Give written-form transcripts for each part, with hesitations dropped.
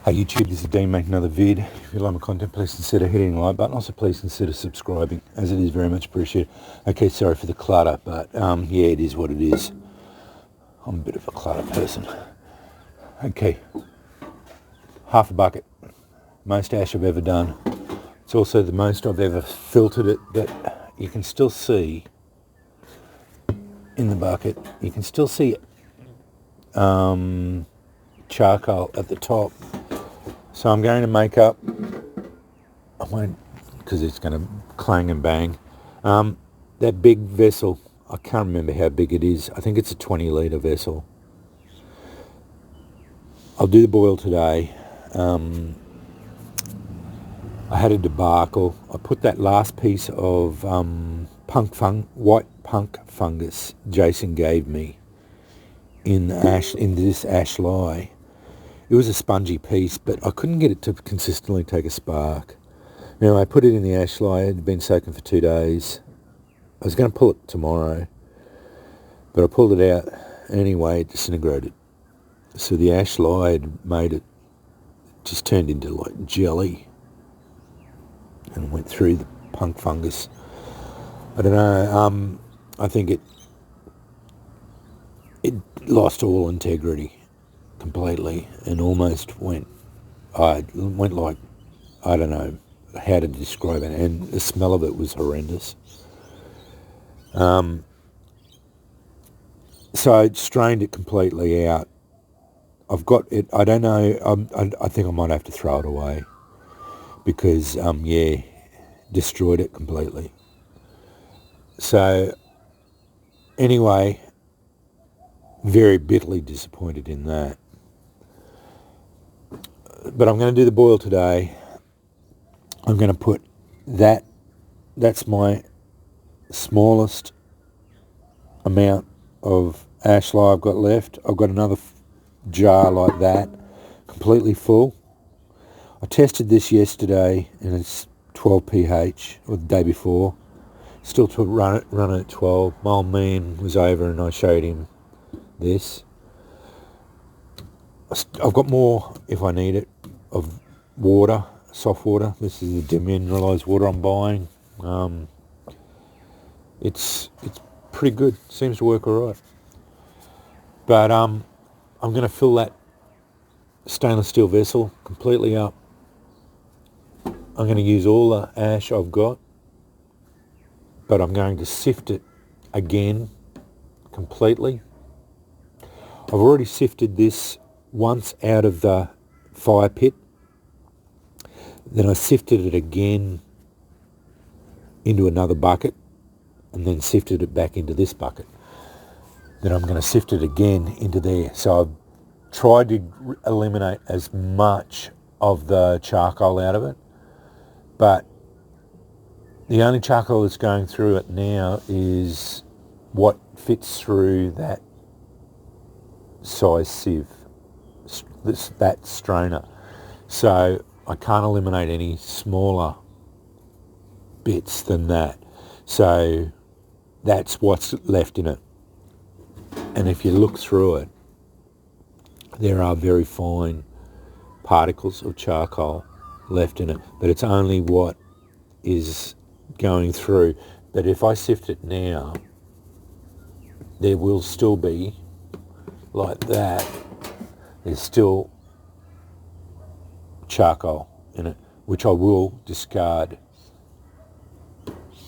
Hey YouTube, this is Dean making another vid. If you like my content, please consider hitting the like button. Also, please consider subscribing, as it is very much appreciated. Okay, sorry for the clutter, but yeah, it is what it is. I'm a bit of a clutter person. Okay, half a bucket. Most ash I've ever done. It's also the most I've ever filtered it, but you can still see in the bucket, you can still see charcoal at the top. So I'm going to make up, I won't, because it's going to clang and bang, that big vessel. I can't remember how big it is. I think it's a 20 litre vessel. I'll do the boil today. I had a debacle. I put that last piece of white punk fungus Jason gave me in this ash lye. It was a spongy piece, but I couldn't get it to consistently take a spark. Now, I put it in the ash lye. It had been soaking for 2 days. I was going to pull it tomorrow, but I pulled it out anyway. It disintegrated. So the ash lye had made it, just turned into like jelly and went through the punk fungus. I don't know. I think it lost all integrity completely and almost went like, I don't know how to describe it, and the smell of it was horrendous. So I strained it completely out. I've got it, I don't know, I think I might have to throw it away because, yeah, destroyed it completely. So anyway, very bitterly disappointed in that. But I'm going to do the boil today. I'm going to put that's my smallest amount of ash lye I've got left. I've got another jar like that, completely full. I tested this yesterday and it's 12 pH, or the day before. Still to run it at 12. My old man was over and I showed him this. I've got more, if I need it, of water, soft water. This is the demineralised water I'm buying. It's pretty good. Seems to work all right. But I'm going to fill that stainless steel vessel completely up. I'm going to use all the ash I've got, but I'm going to sift it again completely. I've already sifted this once out of the fire pit. Then I sifted it again into another bucket and then sifted it back into this bucket. Then I'm going to sift it again into there. So I've tried to eliminate as much of the charcoal out of it, but the only charcoal that's going through it now is what fits through that size sieve, that strainer. So I can't eliminate any smaller bits than that. So that's what's left in it. And if you look through it, there are very fine particles of charcoal left in it, but it's only what is going through. But if I sift it now, there will still be, like that, there's still charcoal in it, which I will discard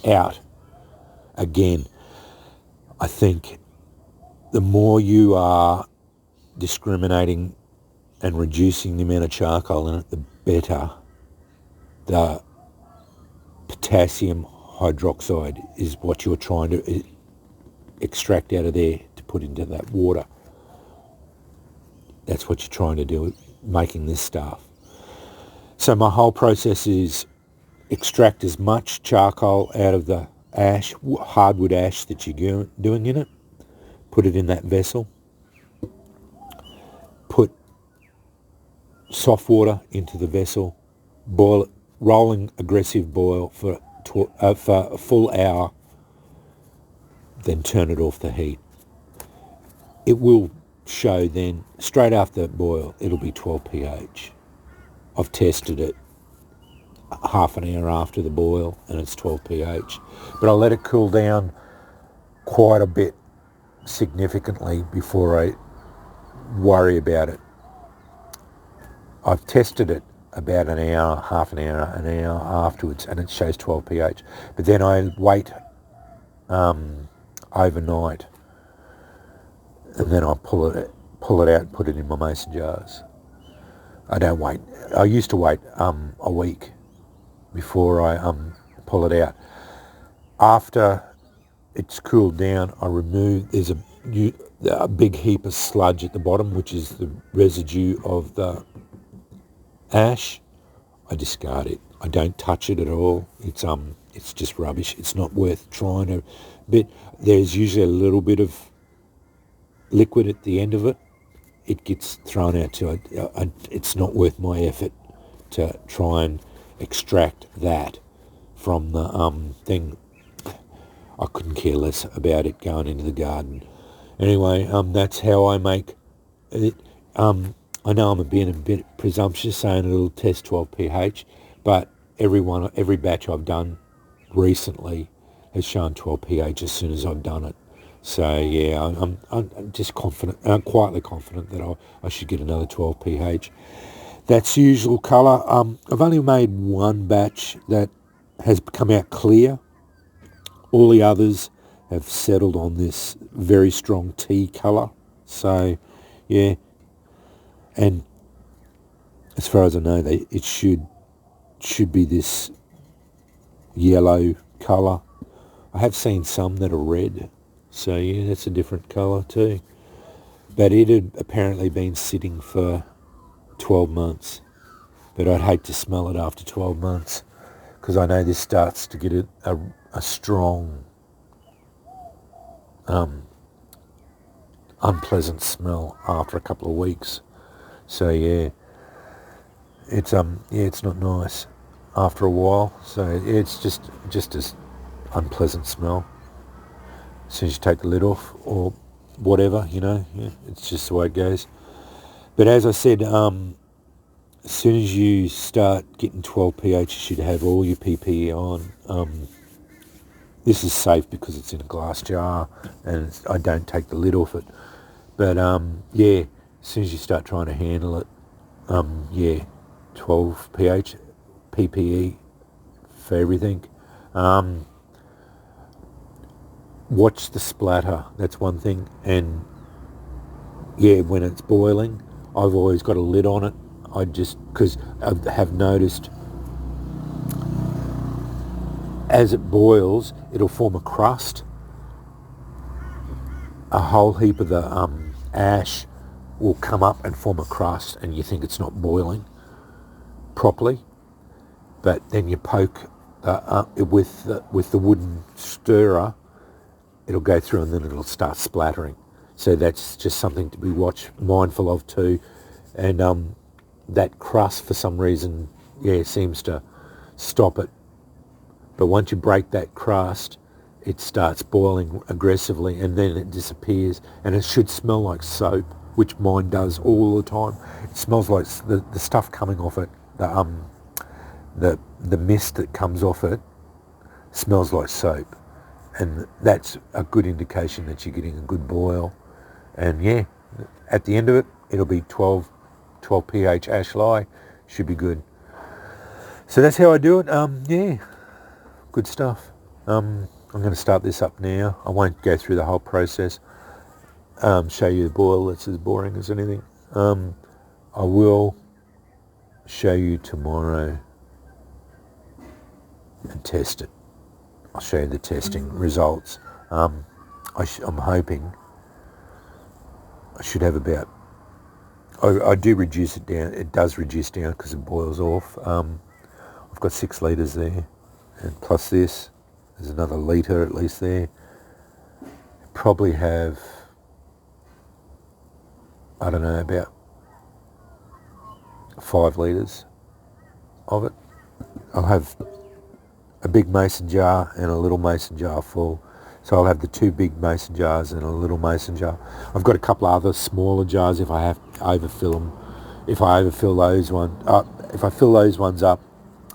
out again. I think the more you are discriminating and reducing the amount of charcoal in it, the better. The potassium hydroxide is what you're trying to extract out of there to put into that water. That's what you're trying to do, making this stuff. So my whole process is extract as much charcoal out of the ash, hardwood ash that you're doing in it, put it in that vessel, put soft water into the vessel, boil it, rolling aggressive boil for a full hour, then turn it off the heat. It will show then, straight after boil, it'll be 12 pH. I've tested it half an hour after the boil and it's 12 pH. But I let it cool down quite a bit, significantly, before I worry about it. I've tested it about an hour, half an hour, an hour afterwards, and it shows 12 pH. But then I wait overnight, and then I pull it out and put it in my mason jars. I don't wait. I used to wait a week before I pull it out. After it's cooled down, I remove. There's a big heap of sludge at the bottom, which is the residue of the ash. I discard it. I don't touch it at all. It's just rubbish. It's not worth trying to. But there's usually a little bit of liquid at the end of it. It gets thrown out to it. It's not worth my effort to try and extract that from the thing. I couldn't care less about it going into the garden. Anyway, that's how I make it. I know I'm being a bit presumptuous saying it'll test 12 pH, but every batch I've done recently has shown 12 pH as soon as I've done it. So yeah, I'm just confident, quietly confident that I should get another 12 pH. That's usual colour. I've only made one batch that has come out clear. All the others have settled on this very strong tea colour. So yeah, and as far as I know, it should be this yellow colour. I have seen some that are red. So yeah, that's a different colour too. But it had apparently been sitting for 12 months. But I'd hate to smell it after 12 months because I know this starts to get a strong, unpleasant smell after a couple of weeks. So yeah, it's not nice after a while. So it's just as unpleasant smell. As soon as you take the lid off or whatever, yeah, it's just the way it goes. But as I said, as soon as you start getting 12 pH, you should have all your PPE on. This is safe because it's in a glass jar and I don't take the lid off it. But yeah, as soon as you start trying to handle it, yeah, 12 pH, PPE for everything. Watch the splatter, that's one thing. And yeah, when it's boiling, I've always got a lid on it. Because I have noticed as it boils, it'll form a crust. A whole heap of the ash will come up and form a crust, and you think it's not boiling properly. But then you poke with the wooden stirrer, it'll go through and then it'll start splattering. So that's just something to be mindful of too. And that crust, for some reason, yeah, seems to stop it. But once you break that crust, it starts boiling aggressively and then it disappears. And it should smell like soap, which mine does all the time. It smells like the stuff coming off it, the mist that comes off it smells like soap. And that's a good indication that you're getting a good boil. And yeah, at the end of it, it'll be 12 pH ash lye. Should be good. So that's how I do it. Yeah, good stuff. I'm going to start this up now. I won't go through the whole process. Show you the boil. That's as boring as anything. I will show you tomorrow and test it. I'll show you the testing results. I'm hoping I should have about... I do reduce it down. It does reduce down because it boils off. I've got 6 litres there, and plus this, there's another litre at least there. Probably have, I don't know, about 5 litres of it. I'll have a big mason jar and a little mason jar full. So I'll have the 2 big mason jars and a little mason jar. I've got a couple of other smaller jars if I have to overfill them. If I overfill those ones, if I fill those ones up,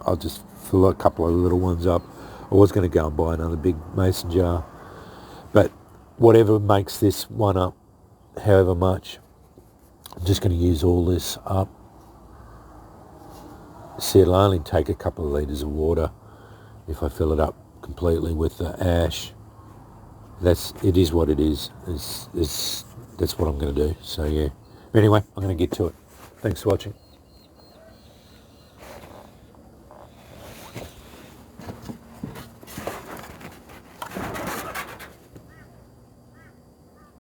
I'll just fill a couple of little ones up. I was going to go and buy another big mason jar, but whatever makes this one up, however much, I'm just going to use all this up. See, it'll only take a couple of litres of water if I fill it up completely with the ash. It is what it is. That's what I'm going to do. So yeah. Anyway, I'm going to get to it. Thanks for watching.